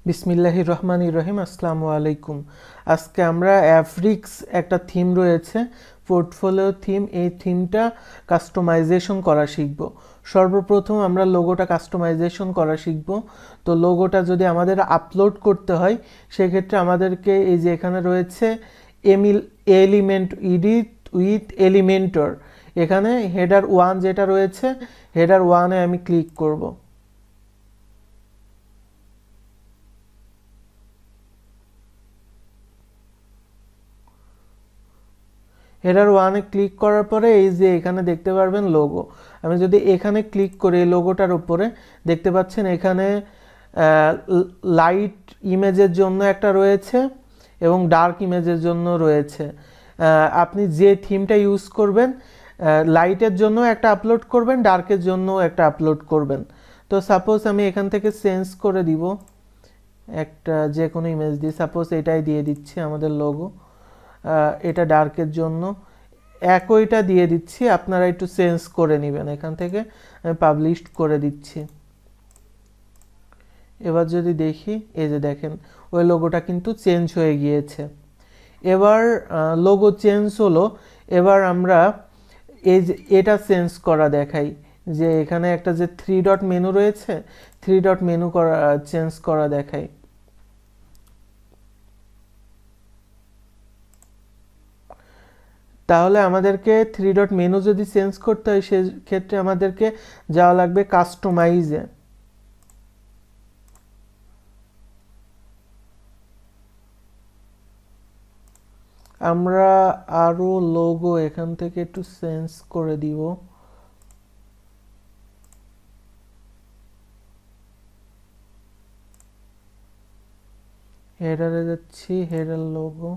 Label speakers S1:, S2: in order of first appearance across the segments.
S1: বিসমিল্লাহির রহমানির রহিম। আসসালামু আলাইকুম। আজকে আমরা অ্যাফ্রিক্স একটা থিম রয়েছে, পোর্টফোলিও থিম। এই থিমটা কাস্টমাইজেশন করা শিখব। সর্বপ্রথম আমরা লোগোটা কাস্টমাইজেশন করা শিখব। তো লোগোটা যদি আমাদের আপলোড করতে হয়, সেক্ষেত্রে আমাদেরকে এই যে এখানে রয়েছে এলিমেন্ট এডিট উইথ এলিমেন্টর, এখানে হেডার 1 যেটা রয়েছে, হেডার 1-এ আমি ক্লিক করব। হেডার 1-এ ক্লিক করার পরে এই যে এখানে দেখতে পারবেন লোগো। আমি যদি এখানে ক্লিক করি এই লোগোটার উপরে, দেখতে পাচ্ছেন এখানে লাইট ইমেজের জন্য একটা রয়েছে এবং ডার্ক ইমেজের জন্য রয়েছে। আপনি যে থিমটা ইউজ করবেন, লাইটের জন্য একটা আপলোড করবেন, ডার্কের জন্য একটা আপলোড করবেন। তো সাপোজ আমি এখান থেকে চেঞ্জ করে দিব, একটা যে কোনো ইমেজ দিয়ে, সাপোজ এটাই দিয়ে দিচ্ছি আমাদের লোগো। এটা ডার্কের জন্য একইটা দিয়ে দিচ্ছি, আপনারা একটু চেঞ্জ করে নেবেন। এখান থেকে আমি পাবলিশ করে দিচ্ছি। এবার যদি দেখি, এই যে দেখেন ওই লোগোটা কিন্তু চেঞ্জ হয়ে গিয়েছে। এবার লোগো চেঞ্জ হলো, এবার আমরা এই যে এটা চেঞ্জ করা দেখাই, যে এখানে একটা যে 3 ডট মেনু রয়েছে, 3 ডট মেনু করা চেঞ্জ করা দেখাই। তাহলে আমাদেরকে 3 ডট মেনু যদি চেঞ্জ করতে হয়, সেক্ষেত্রে আমাদেরকে যাওয়া লাগবে কাস্টমাইজে। আমরা আরো লোগো এখান থেকে একটু চেঞ্জ করে দিব। হেডারে যাচ্ছি, হেডার লোগো,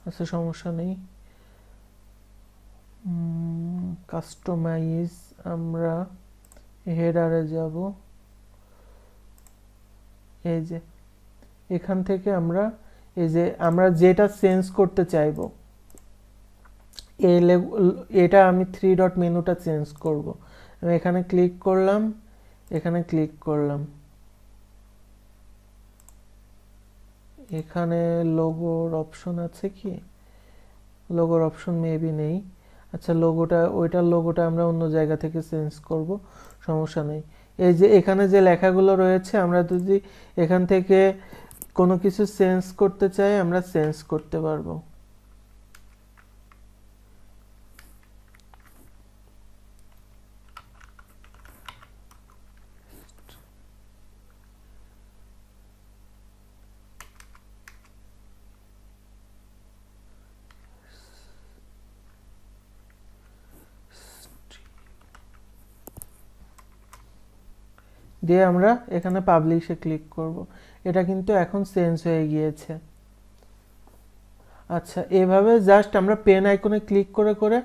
S1: আচ্ছা সমস্যা নেই। কাস্টমাইজ, আমরা হেডারে যাব। এই যে এখান থেকে আমরা এই যে আমরা যেটা চেঞ্জ করতে চাইবো, এটা আমি 3 ডট মেনুটা চেঞ্জ করব। আমি এখানে ক্লিক করলাম, এখানে ক্লিক করলাম, এখানে লোগোর অপশন আছে কি? লোগোর অপশন মেবি নেই। আচ্ছা ওইটার লোগোটা আমরা অন্য জায়গা থেকে চেঞ্জ করব, সমস্যা নেই। এই যে এখানে যে লেখাগুলো রয়েছে, আমরা যদি এখান থেকে কোনো কিছু চেঞ্জ করতে চাই, আমরা চেঞ্জ করতে পারবো। দিয়ে আমরা এখানে পাবলিশে ক্লিক করব। এটা কিন্তু এখন চেঞ্জ হয়ে গিয়েছে। আচ্ছা, এভাবে জাস্ট আমরা পেন আইকনে ক্লিক করে করে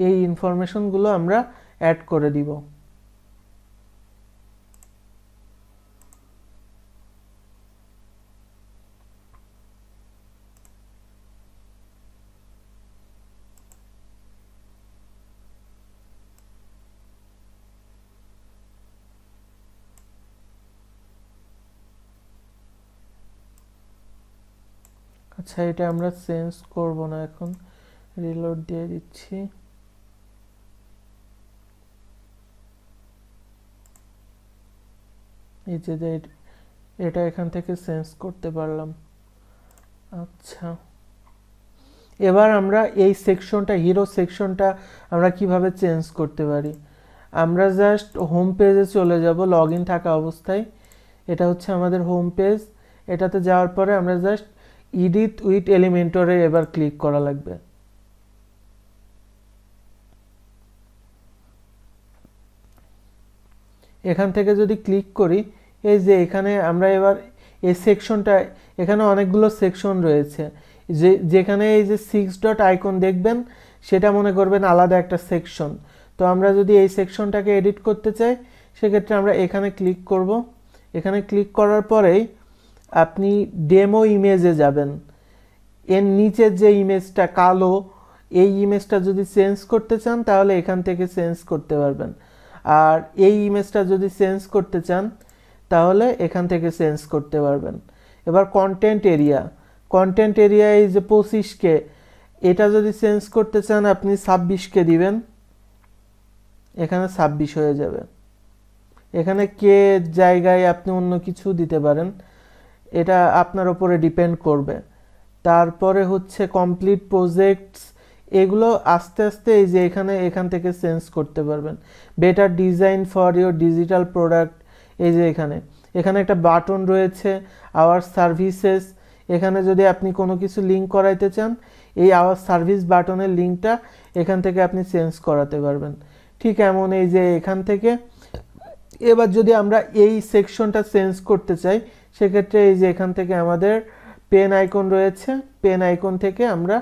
S1: এই ইনফরমেশনগুলো আমরা অ্যাড করে দিব। আচ্ছা, এটা আমরা চেঞ্জ করব না, এখন রিলোড দিয়ে দিচ্ছি। এই যে এটা এখান থেকে চেঞ্জ করতে পারলাম। আচ্ছা, এবার আমরা এই সেকশনটা, হিরো সেকশনটা আমরা কিভাবে চেঞ্জ করতে পারি? আমরা জাস্ট হোম পেজে চলে যাব লগ ইন থাকা অবস্থায়। এটা হচ্ছে আমাদের হোম পেজ। এটাতে যাওয়ার পরে আমরা জাস্ট এডিট উইথ এলিমেন্টরে এবার ক্লিক করা লাগবে। এখান থেকে যদি ক্লিক করি, এই যে এখানে আমরা এবার এই সেকশনটা, এখানে অনেকগুলো সেকশন রয়েছে, যেখানে এই যে 6 ডট আইকন দেখবেন, সেটা মনে করবেন আলাদা একটা সেকশন। তো আমরা যদি এই সেকশনটাকে এডিট করতে চাই, সেক্ষেত্রে আমরা এখানে ক্লিক করব। এখানে ক্লিক করার পরেই আপনি ডেমো ইমেজে যাবেন। এর নিচের যে ইমেজটা কালো, এই ইমেজটা যদি চেঞ্জ করতে চান, তাহলে এখান থেকে চেঞ্জ করতে পারবেন। আর এই ইমেজটা যদি চেঞ্জ করতে চান তাহলে এখান থেকে চেঞ্জ করতে পারবেন। এবার কন্টেন্ট এরিয়া এই যে 25K, এটা যদি চেঞ্জ করতে চান আপনি 26K দিবেন, এখানে 26 হয়ে যাবে। এখানে কে জায়গায় আপনি অন্য কিছু দিতে পারেন, এটা আপনার উপরে ডিপেন্ড করবে। তারপরে হচ্ছে কমপ্লিট প্রজেক্টস, এগুলো আস্তে আস্তে এই যে এখান থেকে চেঞ্জ করতে পারবেন। Better design for your digital product, এই যে এখানে একটা বাটন রয়েছে আওয়ার সার্ভিসেস, এখানে যদি আপনি কোনো কিছু লিঙ্ক করাইতে চান এই আওয়ার সার্ভিস বাটনের লিঙ্কটা এখান থেকে আপনি চেঞ্জ করাতে পারবেন। ঠিক এমন এই যে এখান থেকে এবার যদি আমরা এই সেকশনটা চেঞ্জ করতে চাই সেক্ষেত্রে এই যে এখান থেকে আমাদের পেন আইকন রয়েছে, পেন আইকন থেকে আমরা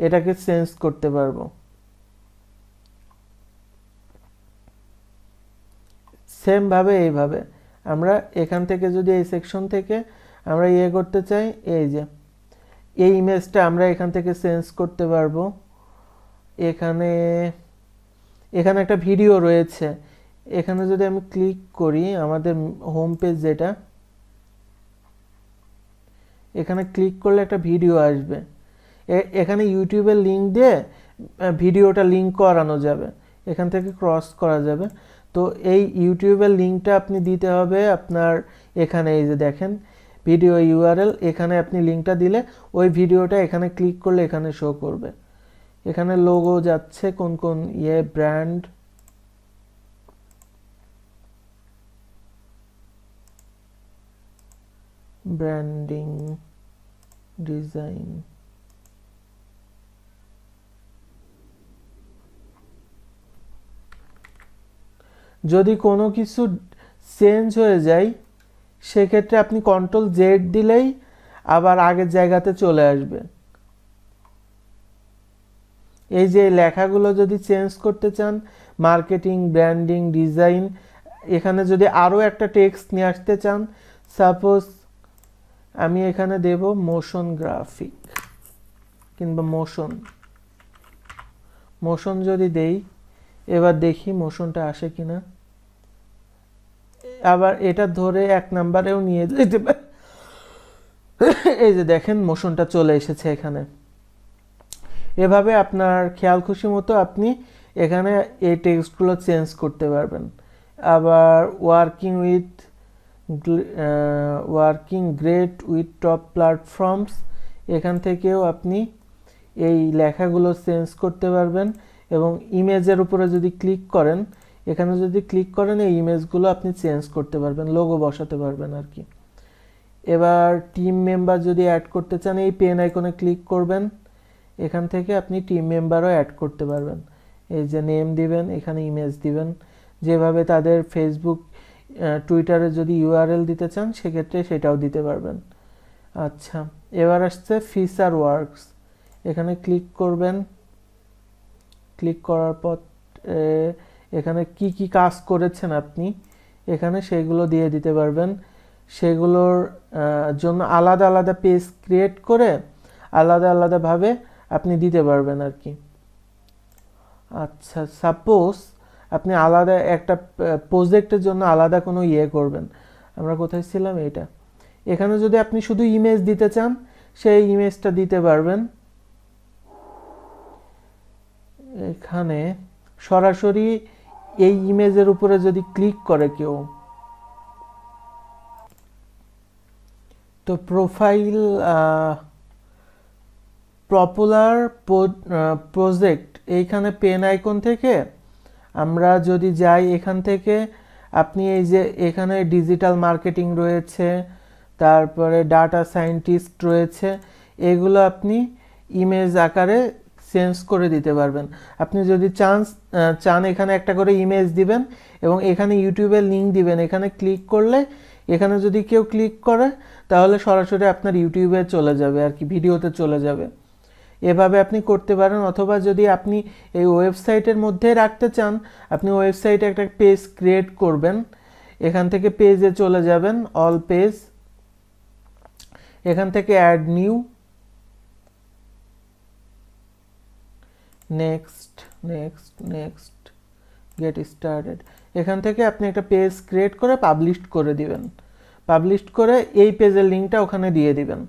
S1: এটাকে চেঞ্জ করতে পারবো। সেম ভাবে এইভাবে আমরা এখান থেকে যদি এই সেকশন থেকে আমরা করতে চাই, এই যে এই ইমেজটা আমরা এখান থেকে চেঞ্জ করতে পারবো। এখানে একটা ভিডিও রয়েছে, এখানে যদি আমি ক্লিক করি আমাদের হোম পেজ, যেটা এখানে ক্লিক করলে একটা ভিডিও আসবে, এখানে ইউটিউবের লিঙ্ক দিয়ে ভিডিওটা লিঙ্ক করানো যাবে, এখান থেকে ক্রস করা যাবে। তো এই ইউটিউবের লিঙ্কটা আপনি দিতে হবে আপনার এখানে, এই যে দেখেন ভিডিও ইউআরএল, এখানে আপনি লিঙ্কটা দিলে ওই ভিডিওটা এখানে ক্লিক করলে এখানে শো করবে। এখানে লোগো যাচ্ছে কোন কোন ব্র্যান্ড, ব্র্যান্ডিং, ডিজাইন, যদি কোনো কিছু চেঞ্জ হয়ে যায় সেক্ষেত্রে আপনি Ctrl Z দিলেই আবার আগের জায়গাতে চলে আসবে। এই যে লেখাগুলো যদি চেঞ্জ করতে চান, মার্কেটিং, ব্র্যান্ডিং, ডিজাইন, এখানে যদি আরও একটা টেক্সট নিয়ে আসতে চান, সাপোজ আমি এখানে দেব মোশন গ্রাফিক কিংবা মোশন যদি দেই, এবার দেখি মোশনটা আসে কিনা। আবার এটা ধরে 1 নম্বরেও নিয়ে যেতে পারে, এই যে দেখেন মোশনটা চলে এসেছে এখানে। এভাবে আপনার খেয়াল খুশি মতো আপনি এখানে এই টেক্সটগুলো চেঞ্জ করতে পারবেন। আবার working great with top platforms, এখান থেকেও আপনি এই লেখাগুলো চেঞ্জ করতে পারবেন। এবং ইমেজের উপরে যদি ক্লিক করেন, এখানে যদি ক্লিক করেন এই ইমেজগুলো আপনি চেঞ্জ করতে পারবেন, লোগো বসাতে পারবেন আর কি। এবার টিম মেম্বার যদি অ্যাড করতে চান এই পেন আইকনে ক্লিক করবেন, এখান থেকে আপনি টিম মেম্বারও অ্যাড করতে পারবেন। এই যে নেম দিবেন, এখানে ইমেজ দিবেন, যেভাবে তাদের ফেসবুক টুইটারে যদি ইউআরএল দিতে চান সেক্ষেত্রে সেটাও দিতে পারবেন। আচ্ছা, এবার আসছে ফিচার ওয়ার্কস, এখানে ক্লিক করবেন। ক্লিক করার পর এখানে কি কি কাজ করেছেন আপনি এখানে সেগুলো দিয়ে দিতে পারবেন। সেগুলোর জন্য আলাদা আলাদা পেজ ক্রিয়েট করে আলাদা আলাদাভাবে আপনি দিতে পারবেন আর কি। আচ্ছা, সাপোজ আপনি আলাদা একটা প্রজেক্টের জন্য আলাদা কোনো করবেন, আমরা কোথায় ছিলাম, এটা এখানে যদি আপনি শুধু ইমেজ দিতে চান সেই ইমেজটা দিতে পারবেন। এখানে সরাসরি এই ইমেজের উপরে যদি ক্লিক করে কেউ, তো প্রোফাইল পপুলার প্রজেক্ট, এইখানে পেন আইকন থেকে আমরা যদি যাই, এখান থেকে আপনি এই যে এখানে ডিজিটাল মার্কেটিং রয়েছে, তারপরে ডাটা সায়েন্টিস্ট রয়েছে, এগুলো আপনি ইমেজ আকারে চেঞ্জ করে দিতে পারবেন। আপনি যদি চান এখানে একটা করে ইমেজ দিবেন এবং এখানে ইউটিউবের লিঙ্ক দিবেন, এখানে ক্লিক করলে এখানে যদি কেউ ক্লিক করে তাহলে সরাসরি আপনার ইউটিউবে চলে যাবে আর কি, ভিডিওতে চলে যাবে। এভাবে আপনি করতে পারেন। অথবা যদি আপনি এই ওয়েবসাইটের মধ্যে রাখতে চান, আপনি ওয়েবসাইটে একটা পেজ ক্রিয়েট করবেন, এখান থেকে পেজে চলে যাবেন, অল পেজ, এখান থেকে add new, next, get started, এখান থেকে আপনি একটা পেজ ক্রিয়েট করে পাবলিশ করে দিবেন। পাবলিশ করে এই পেজের লিঙ্কটা ওখানে দিয়ে দিবেন।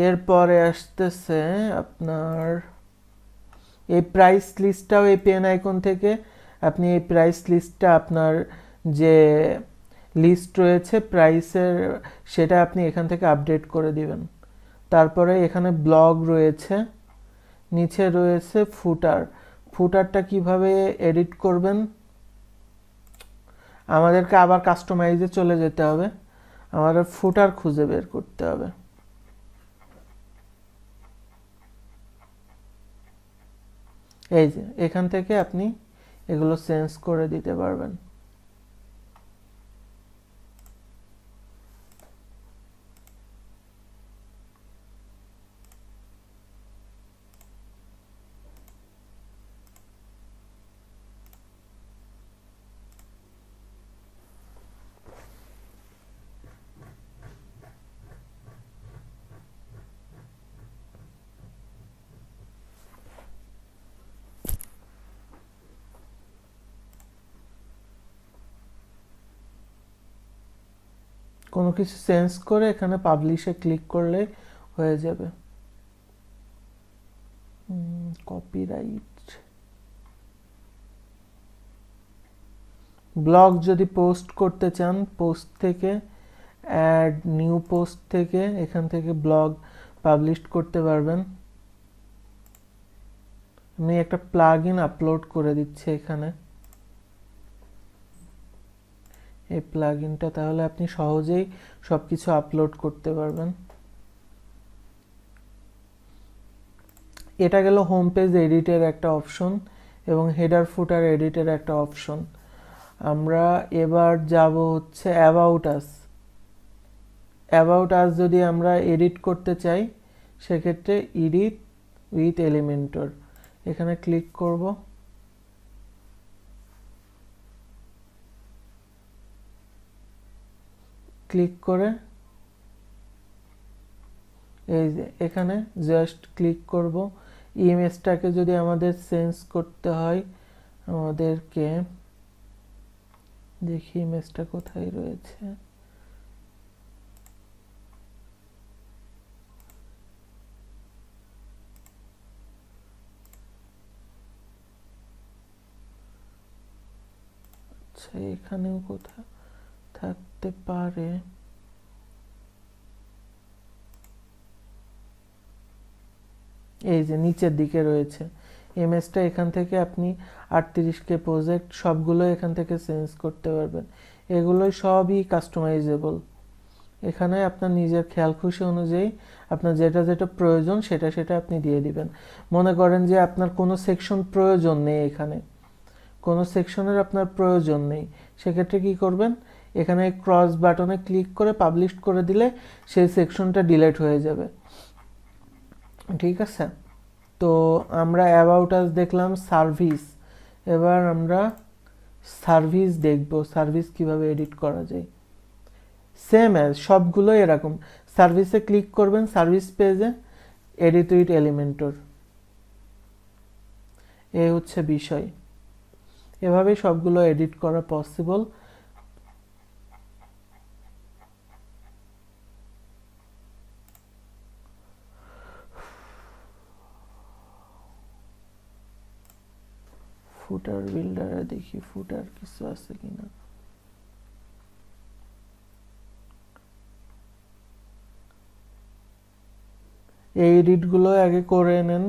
S1: এরপরে আসতেছে আপনার এই প্রাইস লিস্টটাও এই পেন আইকন থেকে আপনি এই প্রাইস লিস্টটা আপনার যে লিস্ট রয়েছে প্রাইসের সেটা আপনি এখান থেকে আপডেট করে দিবেন। তারপরে এখানে ব্লগ রয়েছে, নিচে রয়েছে ফুটার। ফুটারটা কিভাবে এডিট করবেন, আমাদেরকে আবার কাস্টমাইজে চলে যেতে হবে, আমাদের ফুটার খুঁজে বের করতে হবে। এই যে এখান থেকে আপনি এগুলো চেঞ্জ করে দিতে পারবেন। কোনো কিছু চেঞ্জ করে এখানে পাবলিশে ক্লিক করলে হয়ে যাবে। কপিরাইট। ব্লগ যদি পোস্ট করতে চান, পোস্ট থেকে অ্যাড নিউ পোস্ট থেকে এখান থেকে ব্লগ পাবলিশ করতে পারবেন। আমি একটা প্লাগইন আপলোড করে দিচ্ছি এখানে, এই প্লাগইনটা, তাহলে আপনি সহজেই সবকিছু আপলোড করতে পারবেন। এটা গেল হোম পেজ এডিটের একটা অপশন এবং হেডার ফুটার এডিটের একটা অপশন। আমরা এবার যাব হচ্ছে অ্যাবাউট আস। অ্যাবাউট আস যদি আমরা এডিট করতে চাই সেক্ষেত্রে এডিট উইথ এলিমেন্টর এখানে ক্লিক করব। ক্লিক করে এই যে এখানে জাস্ট ক্লিক করব। ইমেজটাকে যদি আমাদের চেঞ্জ করতে হয়, আমাদেরকে দেখি ইমেজটা কোথায় রয়েছে। আচ্ছা, এখানেও কোথাও থাকতে পারে। এই যে নিচের দিকে রয়েছে ইমেজটা, এখান থেকে আপনি 38K প্রজেক্ট সবগুলো এখান থেকে চেঞ্জ করতে পারবেন। এগুলোই সবই কাস্টমাইজেবল। এখানে আপনার নিজের খেয়াল খুশি অনুযায়ী আপনার যেটা যেটা প্রয়োজন সেটা সেটা আপনি দিয়ে দিবেন। মনে করেন যে আপনার কোনো সেকশন প্রয়োজন নেই, এখানে কোনো সেকশনের আপনার প্রয়োজন নেই, সেক্ষেত্রে কি করবেন, এখানে ক্রস বাটনে ক্লিক করে পাবলিশ করে দিলে সেই সেকশনটা ডিলিট হয়ে যাবে। ঠিক আছে, তো আমরা অ্যাবাউট আস দেখলাম, সার্ভিস। এবার আমরা সার্ভিস দেখব, সার্ভিস কিভাবে এডিট করা যায়। সেম অ্যাজ সবগুলো এরকম, সার্ভিসে ক্লিক করবেন, সার্ভিস পেজে এডিট উইথ এলিমেন্টর, এই হচ্ছে বিষয়। এভাবেই সবগুলো এডিট করা পসিবল। ফুটার বিল্ডারে দেখি ফুটার কিছু আছে কিনা। এই এডিটগুলো আগে করে নেন।